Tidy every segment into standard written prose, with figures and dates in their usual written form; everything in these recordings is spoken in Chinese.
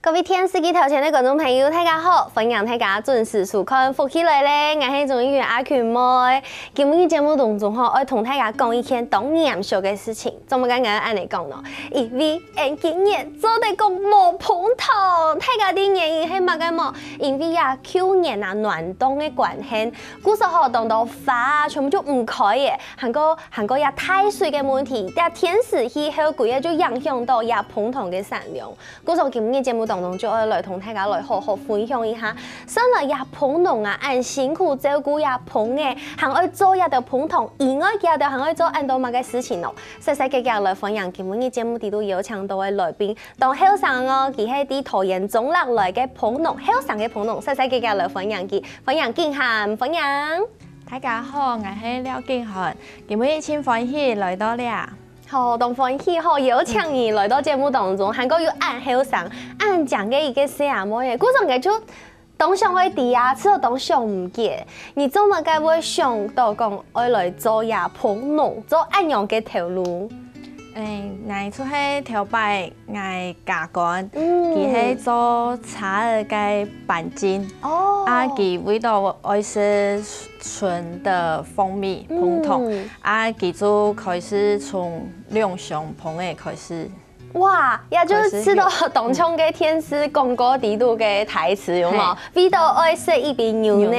各位电视机头前的观众朋友，大家好，欢迎大家准时收看《福起来咧》，我是综艺员阿群妹。今日节目当中要同大家讲一件当严肃的事情，怎么刚刚按你讲呢？因为今年做得讲无碰头，大家的原因是乜个么？因为去年暖冬的关系，古时候当到花全部就唔开嘅，韩国也太水的问题，但天时气候贵嘅就影响到碰头的产量。古时候今日节目当中就要来同大家来好好分享一下，生了碰农啊，按辛苦照顾碰嘅，还要做的碰头，以外嘅还要做按到乜嘅事情咯。细细格格来分享今日节目度有请到的来宾，当后生哦，佢係啲桃園中落來嘅碰農，後生嘅碰農，細細格格來分享佢，分享建涵，分享。大家好，我係廖建涵，今日真歡喜來到了。好，當歡喜好邀請你來到節目當中，韓國有按後生，按講嘅一個什麼嘢？嗰種嘅就當上嘅啲啊，只有當上唔嘅，你怎麼解會想到講愛來做碰農，做按樣嘅條路？我出去頭擺我家幹，佢係做茶嘅板筋，佢味道愛是純的蜂蜜碰頭，佢就開始從兩箱碰嘅開始。哇，也就是吃到當場嘅天師廣告地度嘅台詞有冇？味道愛食一邊牛呢，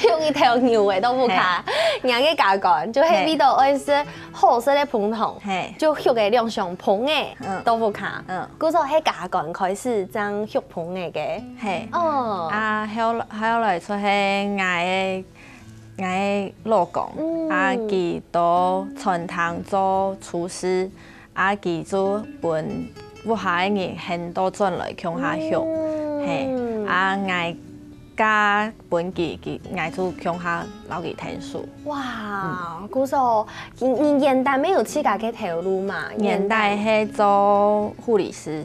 用一條牛嘅豆腐卡，人嘅家幹就係味道愛食好食嘅碰頭，就學嘅兩箱碰嘅豆腐卡。嗰時候喺家幹開始將學碰嘅嘅。係。哦。後來出去我老公，佢到餐廳做廚師。佢就本屋下嘅人很多轉來向下學，係我家本佢就向下留佢聽書。哇！嗰時候現代沒有自家嘅條路嘛？現代係做護理師。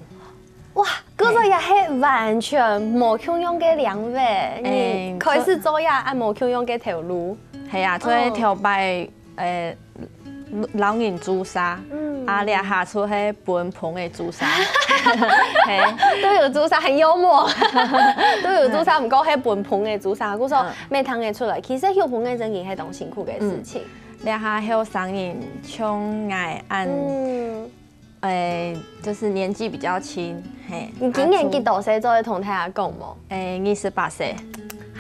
哇！嗰時候也係完全冇共用嘅兩位，你開始做按冇共用嘅條路。係啊，所以條擺老人朱砂。倆下出係本碰嘅朱砂，都有朱砂很幽默，都有朱砂唔過係本碰嘅朱砂，嗰時候未聽得出來。其實學碰嘅真係係種辛苦嘅事情。倆下後生人像我按，就是年紀比較輕，你今年幾多歲？再同大家講冇？28歲。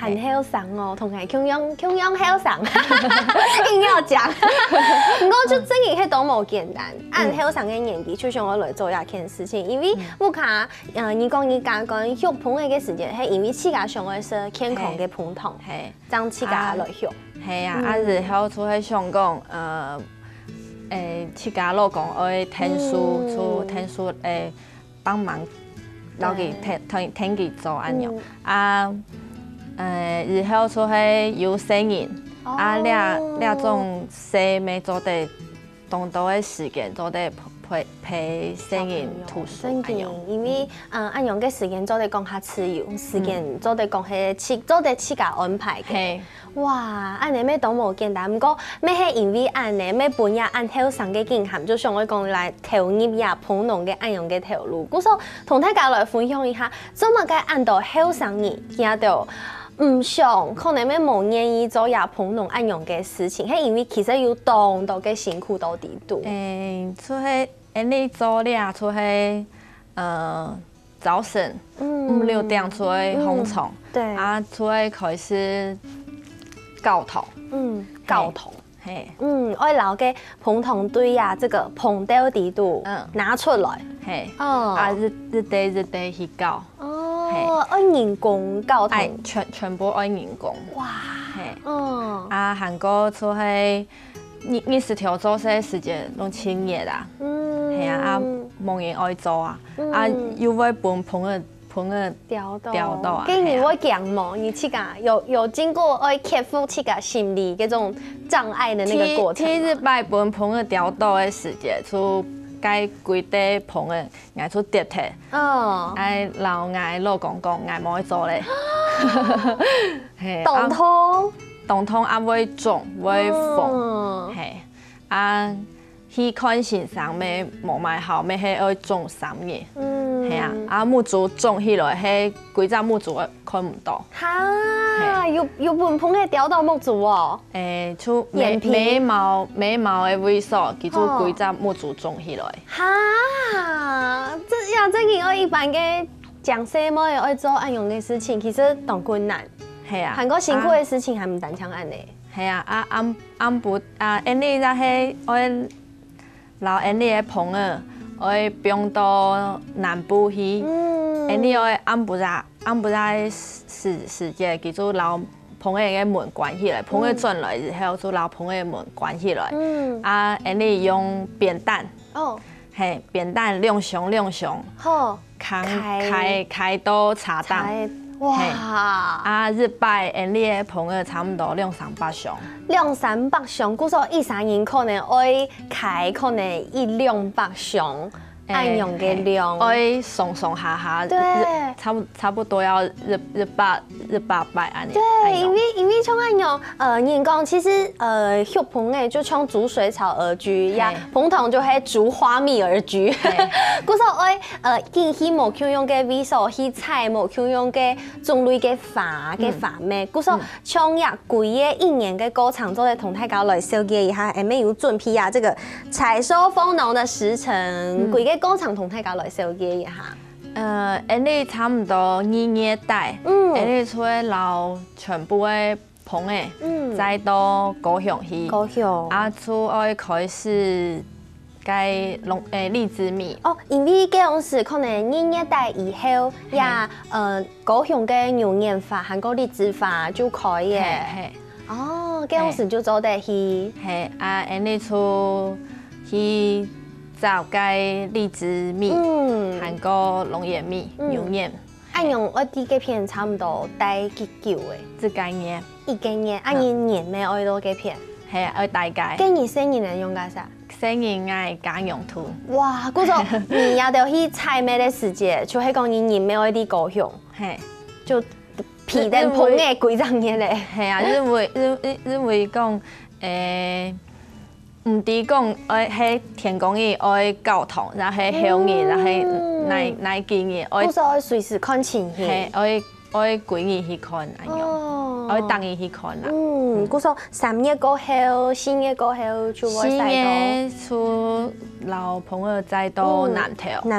很後生哦，同係共用後生，硬要講。我就真係係多冇簡單，按後生嘅年紀就想我來做一件事情，因為我看，你講你家講學碰嘅時間係因為自家想要是健康嘅碰頭，將自家來學。係啊，然後出去想講，自家老公愛聽書，幫忙，留佢聽佢做安樣然後出去有生人，倆種生咪做得當到嘅時間，做得陪生人讀書安樣。因為安樣嘅時間做得講下自由，時間做得講係做得自家安排嘅。哇！安尼咩都冇簡單，不過咩係因為安尼咩本日按後生嘅經驗，就想我講來投入碰農嘅安樣嘅條路。故所同大家來分享一下，怎麼解按到後生人見到。唔想可能咩冇願意做碰農按樣嘅事情，係因為其實有當到嘅辛苦到底度。出去你做倆出去早晨5、6點出去烘廠，出去開始教頭，教頭，我留嘅碰糖堆這個碰豆底度拿出來，日地去教。按人工教堂，全部按人工。哇！韓國出去20條做些時間攏清熱啦，係啊，冇人愛做啊，又會碰個掉到啊。跟你我講嘛，你自家有經過愛克服自家心理嗰種障礙的那個過程。天日擺碰個掉到嘅時間就。該規地碰嘅，我出跌鐵，我老公講，我冇去做咧。當通會腫，會縫，去看先生咪冇買好，咪係愛種3月，系啊，木竹种起来，迄规只木竹看唔到。哈，有本棚嘅雕到木竹哦。像眉毛的猥琐，其实规只木竹种起来。哈，这个我一般嘅讲什么要做按用嘅事情，其实同困难。系啊，韩国辛苦嘅事情还唔单枪按呢。系啊，按不因你那迄我老因你的棚啊，我搬到南部去，因你我按不在时节，其实老棚的门关起来，棚的转来之后，就老棚的门关起来。因你用扁担，嘿，扁担亮熊，好，开到茶档。哇！日摆因你的棚啊，差不多200-300箱。200-300箱，故说1-3年可能会开可能100-200箱。按用嘅量，会上下，对，差不多要日800安尼。对，因为像按用人讲其实血盆诶，就像逐水草而居呀，盆塘就系逐花蜜而居。故说我见起无去用嘅味素，去采无去用嘅种类嘅花咩，故说像呀贵嘅1年嘅歌场做咧同大家来小结一下，下面有准备啊这个采收丰浓的时辰，贵嘅。工厂同大家来小结一下。因你差唔多2月底，因你出来捞全部的棚诶，再到高雄去。高雄。出爱开始该荔枝米。哦，因为这样是可能2月底以后呀，高雄嘅牛年法、韩国荔枝法就可以。哦，这样是就做得去。嘿，因你出去。找该荔枝米，韩国龙眼米、牛眼，按用我啲嘅片差唔多带几久诶？这概念一个月，按年咩爱多几片？系啊，大概。今年生日人用噶啥？生日爱家用图。哇，嗰种你也要去采咩嘅时节，就系讲年咩爱啲高雄，嘿，就皮蛋碰嘅贵张嘢咧。系啊，因为讲唔止讲，迄天公爷爱教堂，然后迄后日，然后乃几日，我说随时看情形，爱几日去看安样，爱当日去看啦。我说3月过后，4月过后就会4月出老朋友再到南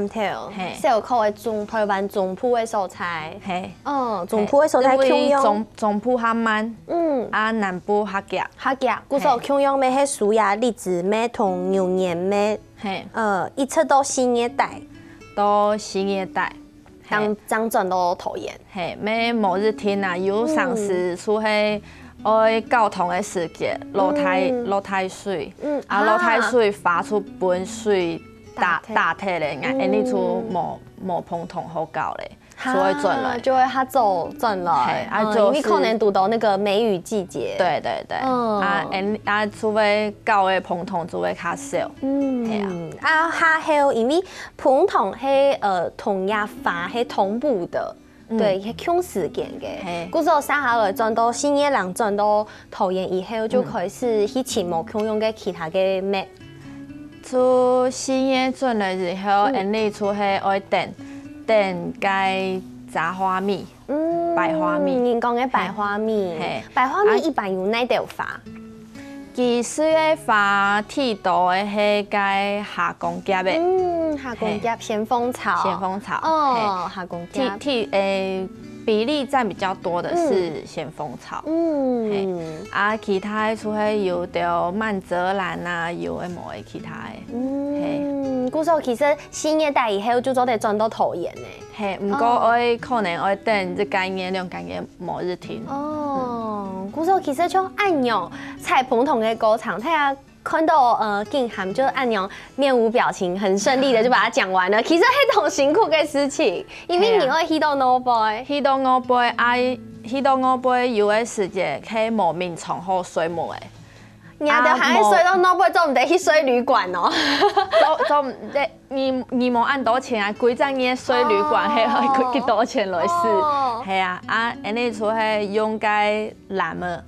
投，小口的台湾中埔的蔬菜，中埔埔的蔬菜供应，中埔较慢，南部较急，我说供应咩？迄树芽、荔枝咩同牛年咩？一直到4月底，到4月底。当整都讨厌。嘿，咩某日天啊，有上时出去爱教堂的时节，露台水，露台水发出本水大体咧，因你出无碰同好搞咧，所以转来就会它转来，因为可能读到那个梅雨季节。对，除非搞的碰同就会较少。还有因为碰同系同亚法系同步的。对，系抢时间嘅。古时候三下来转到4月2转到桃园以后，就开始去请无共用嘅其他嘅咩。出4月转来之后，因你出去爱等该炸花蜜、白花蜜。人讲嘅白花蜜，白花蜜一般有哪条花？其实嘅花剃度嘅系该下公夹嘅。下公夹咸丰草。下公夹。比例占比较多的是咸丰草。其他出去有条曼泽兰啊，有诶无诶其他诶。古时候其实4月底以后就做得转到桃园呢。不过可能我等这概念2概念某日停。古时候其实像按用采蓬桶的歌场，大家看到静涵就按用面无表情，很顺利的就把它讲完了。其实系同辛苦嘅事情，因为你会 hit 到 no boy，hit 到 no boy，hit 到 no boy 有的时节可以莫名从后水母诶。你阿条还睡到 no boy， 做唔得去睡旅馆哦。做唔得，你冇按多钱啊？规张嘢睡旅馆系几多钱来试？系啊，你出去用该蓝么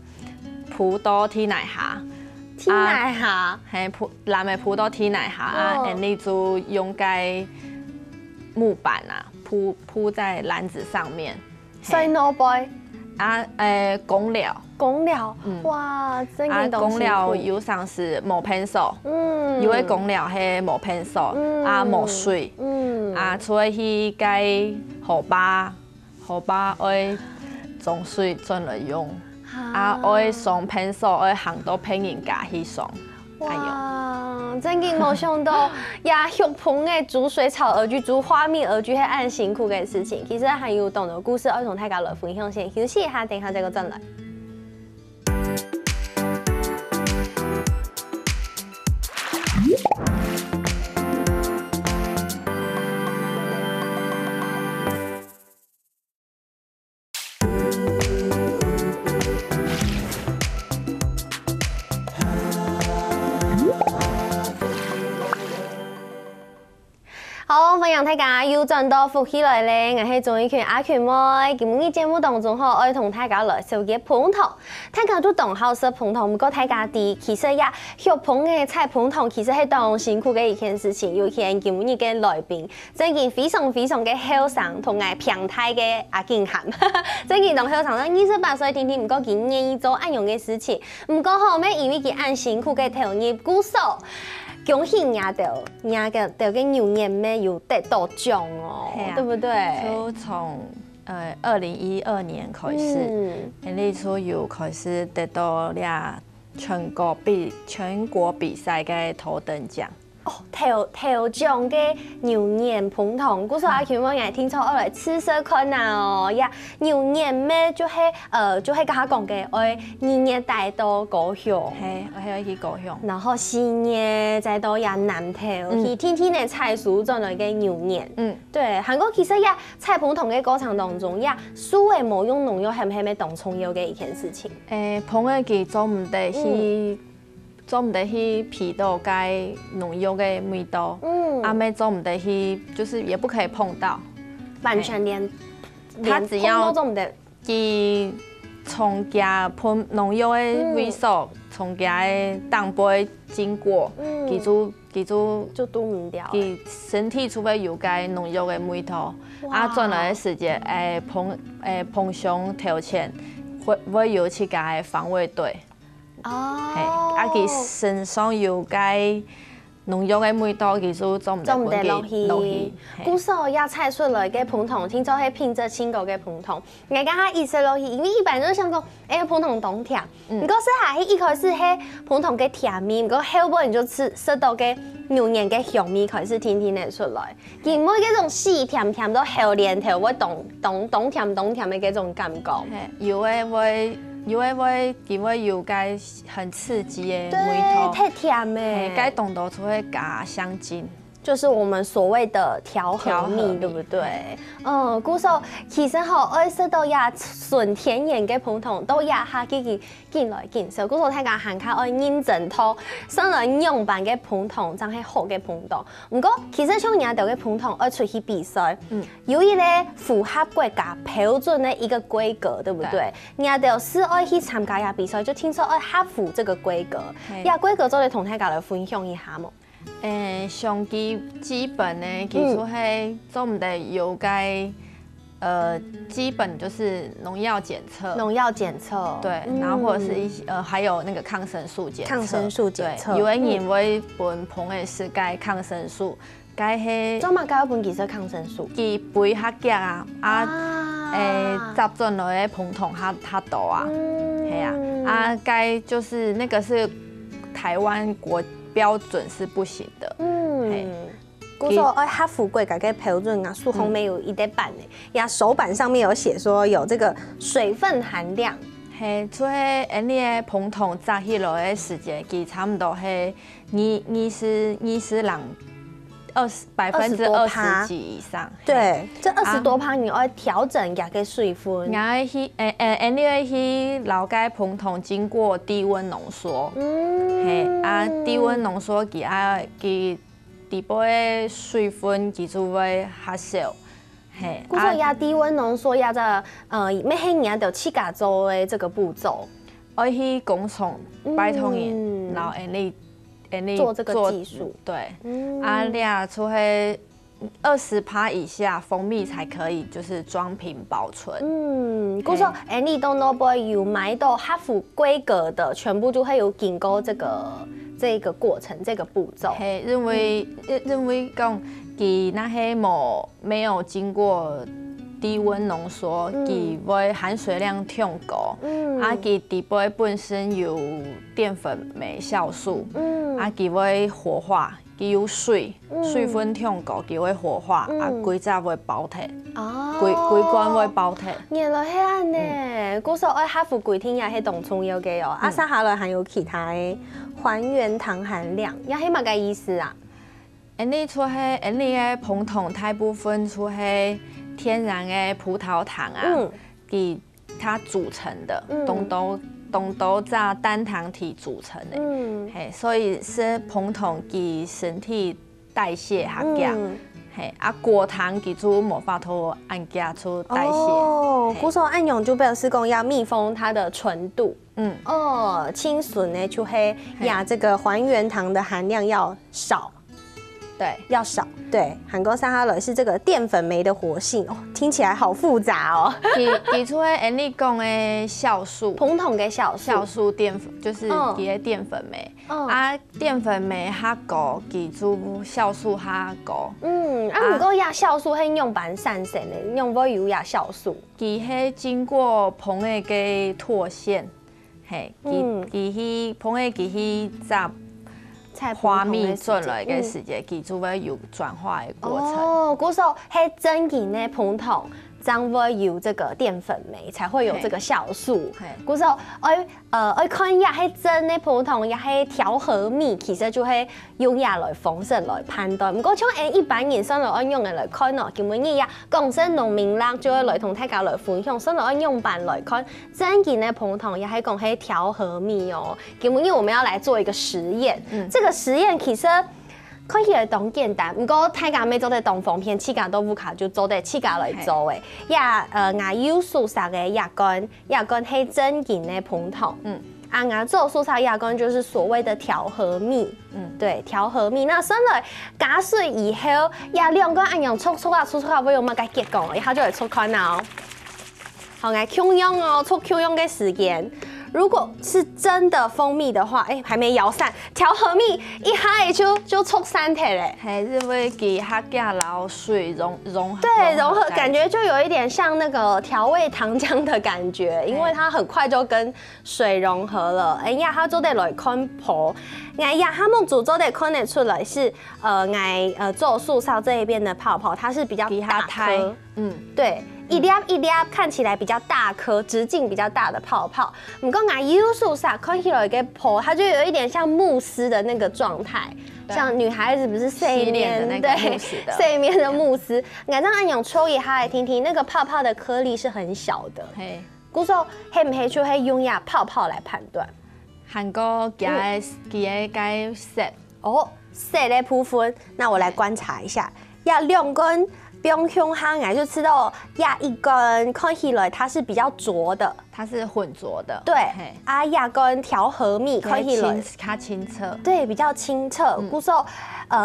葡萄提奶下。提奶下，蓝的葡萄提奶下你就用该木板啊，铺在篮子上面。水脑杯啊，公料，公料，哇，真啊，嘅东西。公料有上是木pencil，有的公料系木pencil，啊木水，啊，除了去改河巴爱种水转来用，啊爱上 pencil 爱行到拼人家去上。哇，真嘅冇想到，呀，玉鹏嘅煮水草而居、煮花蜜而居，系按辛苦嘅事情。其实还有懂得故事，要同大家来分享先。休息一下，等下再个转来。好，欢迎大家又转到福起来咧，我是钟意权阿权妹。今日节目当中吼，爱同大家来收集捧糖。大家都懂好食捧糖，不过大家啲其实也学捧嘅菜捧糖，其实系当辛苦嘅一件事情。尤其今日嘅来宾，真件非常嘅后生，同埋平态嘅阿健涵，真件同后生咧28岁天天，不过佢愿意做按用嘅事情，不过后尾因为佢按辛苦嘅投入鼓手。恭喜伢到个牛年咩有得到奖哦，对不对？就从2012年开始，你初有开始得到了全国比赛嘅头等奖。哦，头奖嘅牛年捧糖，古时候阿权我也听错我来吃色看啊哦呀，牛年咩就係甲他讲嘅，我年年带到高雄，系，我係去高雄，然後新年再到呀南投，去天天嘅菜蔬做嚟嘅牛年，对，韓國其實呀菜捧糖嘅過程當中呀，所謂冇用農藥係唔係咪當重要嘅一件事情？捧嘅佢做唔得去。做唔得去皮到该农药嘅味道，阿妹做唔得去，就是也不可以碰到，完全连他只要做唔得，佢從家噴農藥嘅味素，從家嘅當杯經過，佢就都唔掉，佢身體除非有該農藥嘅味道，啊轉來嘅時節，碰上頭前會有自家嘅防衛隊。哦，啊！佢身上有該農藥嘅味道，其實做唔得落去。古時候也採出來嘅捧糖，聽說係品質清高嘅捧糖。我家下意識落去，因為一般都想講，捧糖當甜。不過是下一開始係捧糖嘅甜味，不過後尾你就食到嘅牛年嘅香味開始天天嚟出來。而每嗰種細甜甜到後年頭會當甜嘅嗰種感覺。有的會有該很刺激的味道，太甜誒，該凍到出會加香精，就是我們所謂的調和蜜，對不對？古時候其實吼愛食到也純天然嘅捧糖，都也下見來見去。古時候睇下行卡愛認真套，生來樣板嘅捧糖，真係好嘅捧糖。不過其實像人哋嘅捧糖愛出去比賽，有一個符合國家標準的一個規格，對不對？人哋是愛去參加下比賽，就聽說愛合乎這個規格。呀，規格做你同大家來分享一下冇？上基本呢，其實係做唔得有該基本就是農藥檢測，對，然後或者是還有那個抗生素檢測，有的人會分捧的是該抗生素，該係專門該分其實抗生素，佢肥較夾集進來的捧糖較多啊，係啊，該就是那個是台灣國標準是不行的。古時候愛合乎國家嘅標準啊，書後面有一啲版嘅，呀手板上面有寫說有這個水分含量。係，所以你嘅捧糖摘起來嘅時間，佢差唔多係20%人20%幾以上。對，這20多%你愛調整家嘅水分。你愛去你愛去了解捧糖經過低溫濃縮。低溫濃縮佢底部的水分其實會較少，古時候也低溫濃縮也就咩係人就自家做的這個步驟，愛去工廠拜託人，然後你做這個技術，對，你出去20%以下蜂蜜才可以就是装瓶保存。故说你都都不会有买到合乎规格的，全部就会有经过这个过程这个步骤。嘿，认为讲佮那些没有经过低温浓缩，佮会含水量太高，佮底杯本身有淀粉酶酵素，佮会活化，佮有水分太高，佮会活化，规则会包体，规罐会包体。原来迄安呢，古说爱合乎规天也迄冻葱油嘅哦，剩下来还有其他的还原糖含量，也迄嘛个意思啊？你出迄，你的膨筒大部分出迄天然的葡萄糖啊，给它组成的，东都在单糖体组成的，嘿，所以是膨筒给身体代谢下降，嘿，果糖给出无法度按加出代谢。哦，古说按用就表示讲要密封它的纯度，清纯呢就会呀这个还原糖的含量要少。对，要少。对，韩国沙哈勒是这个淀粉酶的活性哦，听起来好复杂哦。提出的你讲的酵素，膨筒的酵素淀粉就是伊个淀粉酶，淀粉酶较高，记住酵素较高。不过亚酵素很用版产生的，用不有亚酵素。伊迄经过膨的个脱线，嘿，伊膨的迄杂。花蜜做了一个时间，记住要有转化的过程。哦，古时候迄真紧的膨筒，将会有这个淀粉酶，才会有这个酵素。古时候爱看亚迄真的膨筒，亚迄调和蜜，其实就会用亚来方式来判断。不过像一般人生来按用的来看哦，基本呀，广西农民啦就会来同大家来分享，生来按用版来看真紧的膨筒，也系讲迄调和蜜哦。基本我们要来做一个实验，这个实验其实。看起来当简单，不过大家要做的东方片，自家都不卡就做得自家来做的。我有素色的牙膏是真紧的膨筒，我做素色牙膏就是所谓的调和蜜，对，调和蜜。那生来加水以后，两个按用搓啊，不用嘛该结果，然后就会搓开哦。好，我控用哦，搓控用的时间。如果是真的蜂蜜的话，还没摇散，调和蜜一下就搓散体嘞，还是会给它加老水融合。对，融合感觉就有一点像那个调味糖浆的感觉，因为它很快就跟水融合了。它做得来看泡，他们做得看得出来是做素烧这一边的泡泡，它是比较大颗，对。一粒一粒看起来比较大颗，直径比较大的泡泡。不过有素啥看起来个泡，它就有一点像慕斯的那个状态，像女孩子不是睡眠的那个慕斯的睡眠的慕斯。这样按用抽一下来听听，那个泡泡的颗粒是很小的。古时候黑不黑就会用泡泡来判断。韩国给该色哦，色的部分，那我来观察一下，要两根。不用用它，就吃到一根看起来它是比较浊的，它是混浊的。对，亚跟调和蜜看起来它清澈，对，比较清澈。古时候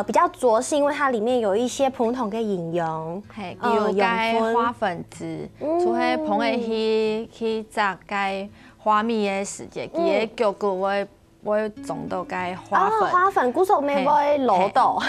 比较浊是因为它里面有一些膨筒跟营养，有该花粉质，除非膨的去炸该花蜜的时间，伊个脚骨会种到该花粉。花粉古时候没会漏到，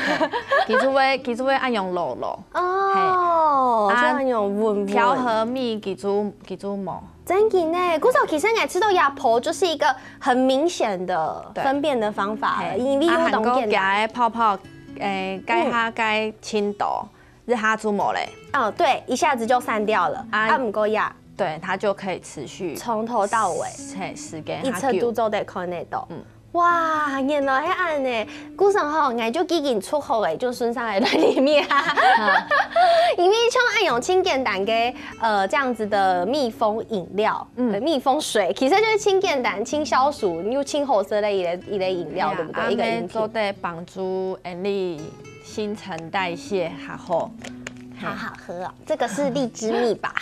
其实会按用漏漏。哦，就按用温调和蜜记住冇。真的呢，古时候其实我知道亚婆就是一个很明显的分辨的方法了，因为有懂见的泡泡，该清抖，日哈出冇嘞。哦，对，一下子就散掉了，不够亚。对，它就可以持续从头到尾，时间一侧都做得看得到。哇，原来迄安呢，古时候我就已经出口诶，就顺上来在里面，因为像按用清简单嘅这样子的密封饮料，密封水，其实就是清简单、清消暑又清好色的一类饮料，对不对？一个饮品做得帮助你新陈代谢还好。好好喝哦，这个是荔枝蜜吧，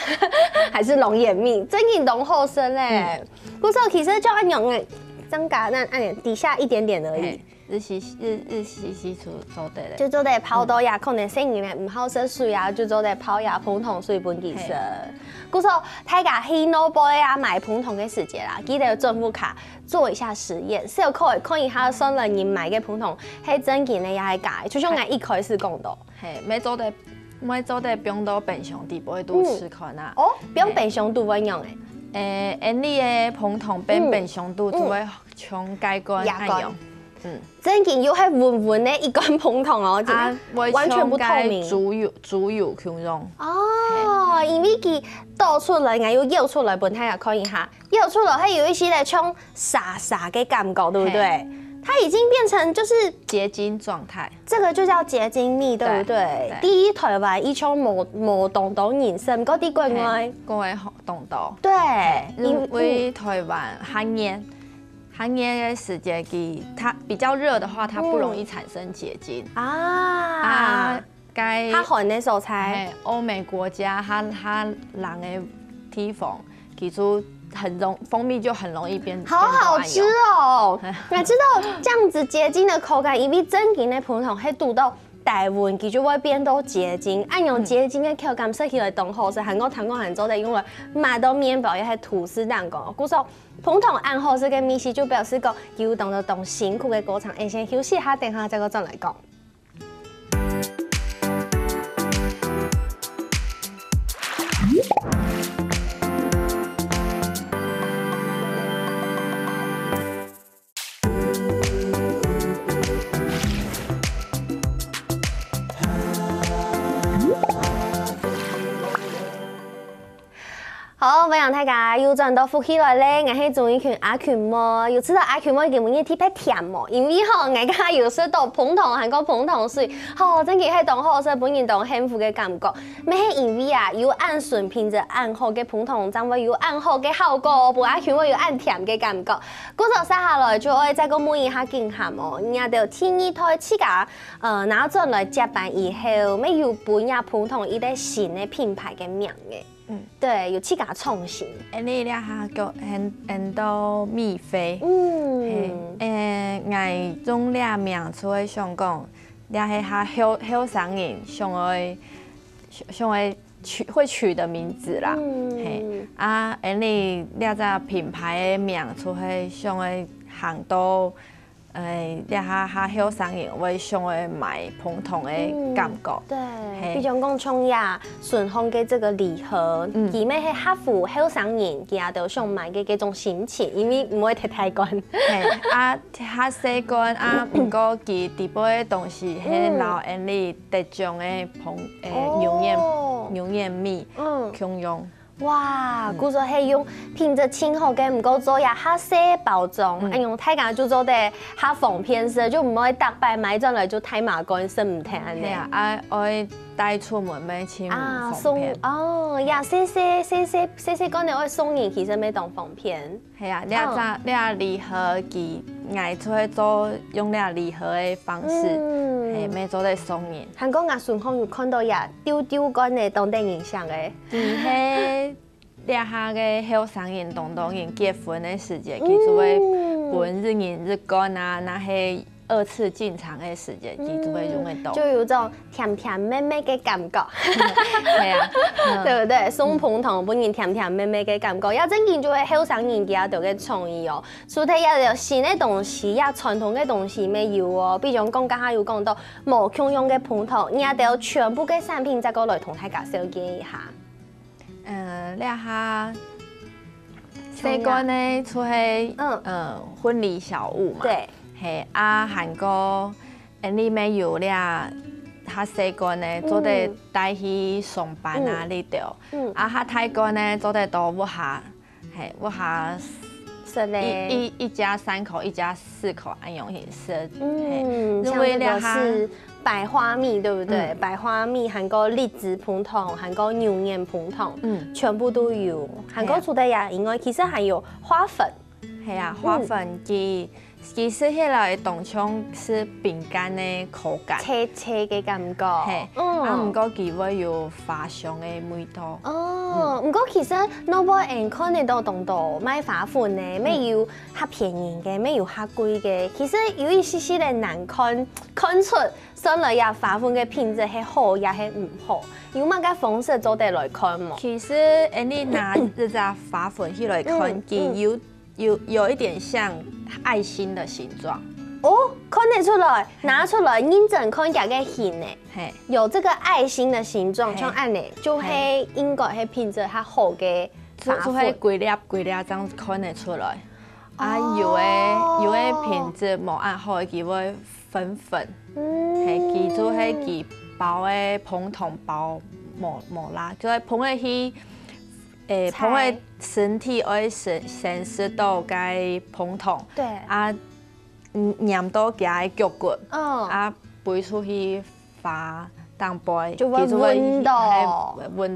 还是龙眼蜜？真的浓厚深嘞。不是，其实就按用诶，增加那按底下一点点而已。日西出做得嘞，就做得泡到呀，可能生意咧唔好食水啊，就做得泡呀膨筒水本其实。故说大家去诺波呀买膨筒嘅时节啦，记得政府卡做一下实验，小看一下上人人买嘅膨筒，係真件咧也係假，就像我一開始講到，嘿，每做得冰到冰箱底不會都吃看啊。哦，冰冰箱度怎樣誒？因你嘅膨筒變冰箱度就會像解乾一樣。真件要係圓圓嘅一罐膨筒哦，完全不透明。豬油咁樣。哦，因為佢倒出來，我要搖出來，本睇下看一下，搖出來係有一些咧像沙沙嘅感覺，對不對？它已經變成就是結晶狀態，這個就叫結晶蜜，對不對？第一台灣一種無凍凍顏色，嗰啲國外凍凍。對，因為台灣寒熱的時節，它比較熱的話，它不容易產生結晶啊。它寒的蔬菜，歐美國家它冷的地方，其實蜂蜜就很容易變。好好吃哦！你知道這樣子結晶的口感，因為真件的膨筒係煮到大溫，佢就會變到結晶。按用結晶的口感食起來當好食，韓國做得用來買到麵包也係吐司蛋糕。故說膨筒按好食嘅秘密就表示講要動辛苦嘅過程。先休息下，等下再個再來講。好，歡迎大家又轉到福起來咧，我係鍾意群阿群麼？又知道阿群麼嘅每日特別甜麼？因為吼，我家有時到膨筒，韓國膨筒水，吼真係當好食，本人當幸福嘅感覺。咩係因為啊，有按順品質按好嘅膨筒，才會有按好嘅效果，不阿群麼有按甜嘅感覺。嗰時候接下來就愛再個問一下經驗麼？人家就天一台自家拿轉來接班以後，咩有本呀膨筒一個新嘅品牌嘅名嘅。對，有自家創新。你倆下叫很多蜜飛，我種倆名出來想講，倆係下後生人想會取的名字啦。你倆隻品牌的名出來想會行到。倆下後生人會想會買膨筒的感覺，對，比如講創業順豐嘅這個禮盒，佢咪係合乎後生人，佢也都想買嘅嗰種心情，因為唔會太乾。較細乾不過佢底部嘅東西係老人哋特種嘅牛眼蜜共用。哇，故說係用品質清好嘅，唔過做呀較細包裝，用大家就做得較方便食，就唔可以特擺買轉來就太麻煩，食唔聽安尼。我帶出門咪清方便。哦呀，細乾的我送人，其實咪當方便。係啊，你禮盒佢嗌出去做用你禮盒的方式，係咪做得送人？韓國亞順豐有看到呀丟乾的當地影響嘅。佢係倆下嘅後生人當人結婚的時節，佢就會本日人日乾啊，那係2次進場的時節，佢就會用得到。就有種甜甜美美嘅感覺。係啊，對不對？送膨筒本人甜甜美美嘅感覺，也真見就係後生人家度嘅創意哦。所以也有新嘅東西，也傳統嘅東西咩有哦。比如講剛才有講到無共用嘅膨筒，也有全部嘅產品再過來同大家紹介一下。倆下細乾呢，出去婚禮小物嘛。對。係韓國你咪有倆較細乾呢，做得帶去上班啊呢度。較太乾呢，做得到屋下食咧。一家3口，一家4口按用去食。像這個是百花蜜，對不對？百花蜜，韓國栗子膨筒，韓國牛眼膨筒，全部都有。韓國出的呀，應該其實還有花粉。係啊，花粉嘅。其实迄个冻枪是饼干的口感，切切的感觉。嘿，毋过佢会有花香的味道。哦，不过其实 Noble and 看得到冻豆买花粉呢，没有较便宜嘅，没有较贵嘅。其实有一些些的难看出，上来呀花粉嘅品质係好，也係唔好。有乜嘅方式做得来看冇？其实，你拿这只花粉去来看，佢有一点像爱心的形状。哦，看得出来，拿出来认真看下个形呢，有这个爱心的形状，像按呢，就係應該係品質較好嘅花粉，就係規粒這樣看得出來。啊，有的品質冇按好，佢會粉，係佢就係佢包的膨筒包冇啦，就係膨的去。膨的身體愛先食到個膨筒，對啊，黏到佢的腳骨，啊，飛出去花當杯，就會聞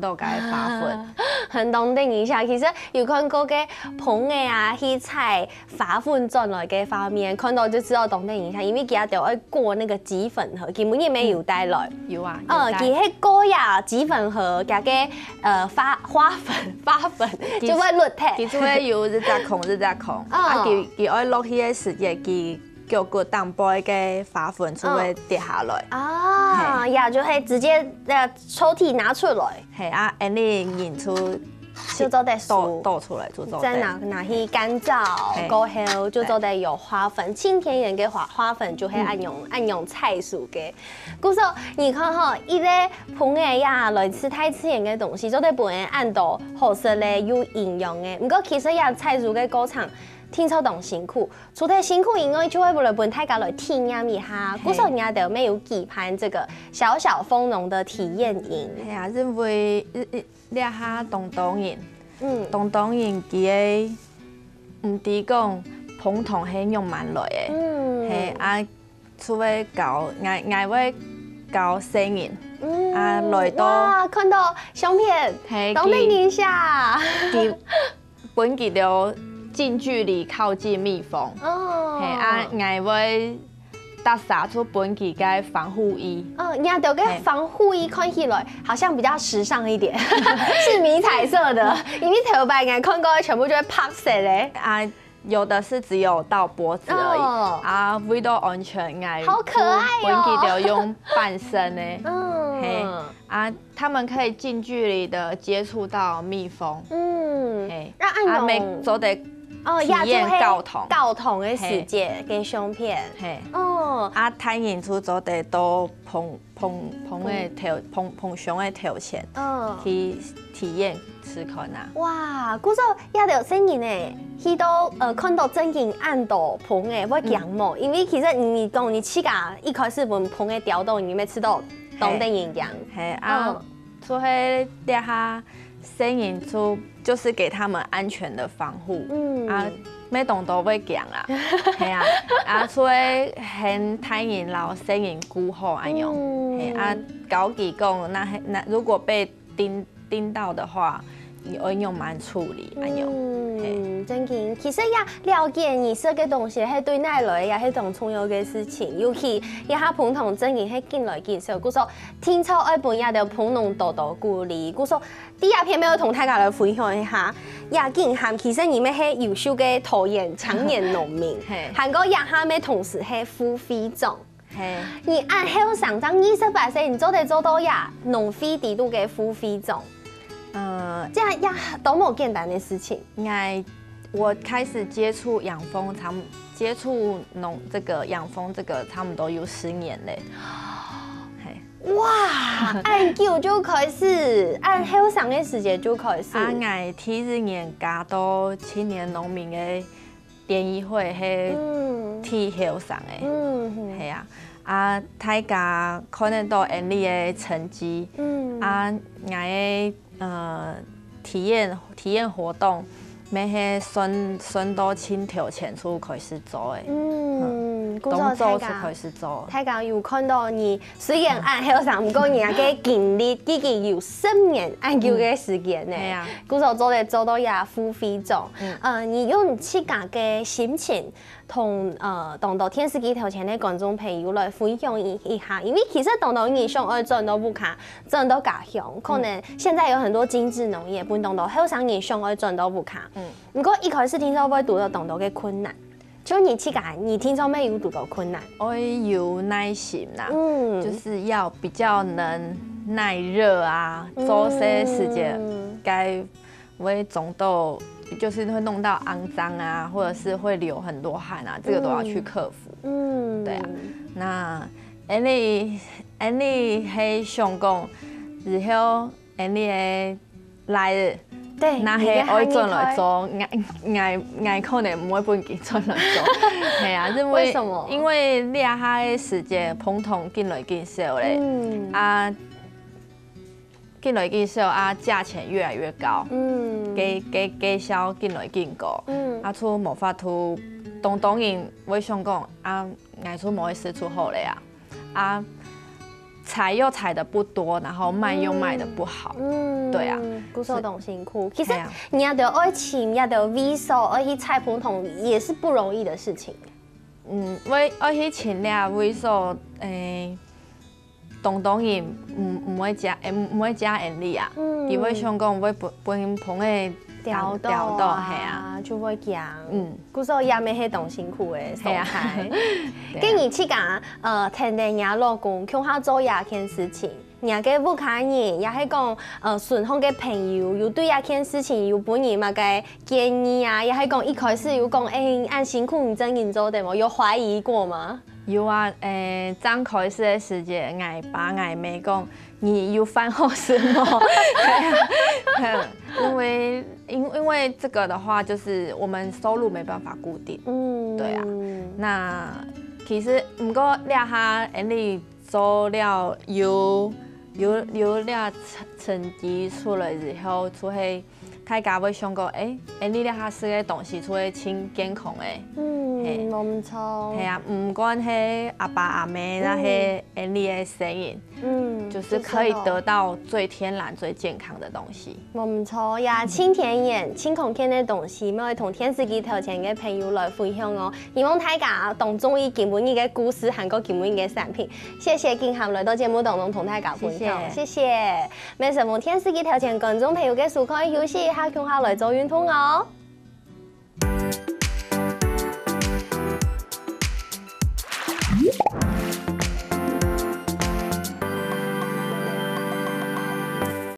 到個花粉。很凍定一下，其實有看過嘅膨嘅啊，去採花粉轉來嘅畫面，看到就知道凍定一下，因為佢都要過那個擠粉盒，基本入面有帶來。有啊。佢係過呀擠粉盒，加嘅花粉就會落體。佢就會有日隻孔，啊，佢愛落去嘅時間，佢腳骨當杯嘅花粉就會跌下來。啊，呀，就係直接抽屜拿出來。係啊，你認出就做得倒出來就做得。再拿去乾燥過後，就做得有花粉。清甜人嘅花粉就係按用菜素嘅。故說你看吼，一個膨嘅呀，來自太自然嘅東西，做得本人按到好食咧，有營養嘅。不過其實呀，菜素嘅過程。聽操動辛苦，除咗辛苦以外，就會來本大家來體驗一下。古時候人家都沒有舉辦這個小小蜂農的體驗營。係啊，因為你下東營，東營佢唔止講膨筒係用蠻耐嘅，係啊，除非搞嗌會搞生營，啊來到哇，看到相片，東定一下，本佢就。近距離靠近蜜蜂，我會搭撒出本期嘅防護衣。人家有個防護衣看起來好像比較時尚一點，是迷彩色的，因為頭擺眼看過全部就會拍色咧。啊，有的是只有到脖子而已，啊，為咗安全，好可愛哦。本期就用半身咧，啊，他們可以近距離的接觸到蜜蜂，讓按用做得。體驗教童嘅世界嘅相片，啊，體驗出咗哋到碰上嘅條件，去體驗試看啊！哇，嗰時候也有聲音呢，去到看到真人按到碰嘅會驚冇，因為其實你講你起價一開始問碰嘅調動，你咪知道當地人講，係啊，所以啲下聲音就是給他們安全的防護，啊，咩動都會驚啊，係啊，啊，所以很睇人老聲音顧好安用，係啊，搞幾講那如果被叮到的話，要用蠻處理安用。真嘅，其實也了解你食嘅東西係對奶來也係種重要嘅事情，尤其一下碰同真嘅係見來見去，故說聽操愛本也就碰農多多鼓勵，故說第二篇沒有同大家來分享一下，也見含其實你們係優秀嘅桃園青年農民，韓國也下面同時係付費種，你按後上漲28歲，你做得做到呀農費地度嘅付費種。這樣也都冇簡單的事情。我開始接觸養蜂，接觸這個養蜂這個差不多有10年嘞。哇，按久就開始，按後上的時間就開始。我第一年加到青年農民的聯誼會係替後上的，係啊，啊大家看得到你的成績，啊我的體驗活動，咪係順到千條前出開始做嘅。动作就开始做。大家有看到你虽然按后上，不过人家嘅经历已经有10年按久嘅时间呢。系啊，鼓手做嚟做到也付费中。你用自家嘅心情同到电视机头前嘅观众朋友来分享一下，因为其实东你想要赚到不卡，赚到家乡，可能现在有很多精致农业，本后生你想要赚到不卡。不过一开始听说会读到东的困难。就你去改，你听说没有读到困难？我有耐心啦，就是要比较能耐热啊，做些时间该会种到，就是会弄到肮脏啊，或者是会流很多汗啊，这个都要去克服。对啊，那你迄想讲，日后你的来日。对，那係愛進來做，捱可能唔會半件進來做，係啊，為什麼？因為你下嘅時間碰同進來進少咧，進來進少啊，價錢越來越高，價銷進來進高，出無法度，當然我想講捱出冇事出好咧啊。采又采的不多，然后卖又卖的不好，对啊，鼓手懂辛苦。其实你要得爱情，要得 V 手，而且采普通也是不容易的事情。我去请俩 V 手，当然唔会加人力啊，因为想讲我本棚的调度系啊，就会讲，鼓手也没迄动辛苦的，系啊。跟你去讲，天天也老公向下做也件事情，人家不看人，也系讲，顺丰嘅朋友有对也件事情有本人嘛嘅建议啊，也系讲一开始有讲，按辛苦你真人做的冇，有怀疑过吗？有啊，刚开始的时间，我爸我妹讲，你有饭后什么？因为这个的话，就是我们收入没办法固定。对啊。那其实不过俩下，你做了有了成绩出来之后，出去大家会想讲，你俩下是个东西出去清健康的。冇唔错。系啊，唔管係阿爸阿妹那些你的聲音，就是可以得到最天然、最健康的東西。冇唔錯呀，清甜眼、清空間的東西，我會同電視機頭前嘅朋友來分享哦。希望大家當中意見本嘅故事，韓國見本嘅產品。謝謝金涵來到節目當中同大家分享，謝謝。咩什麼電視機頭前觀眾朋友嘅收看休息一下，向下來做運動哦。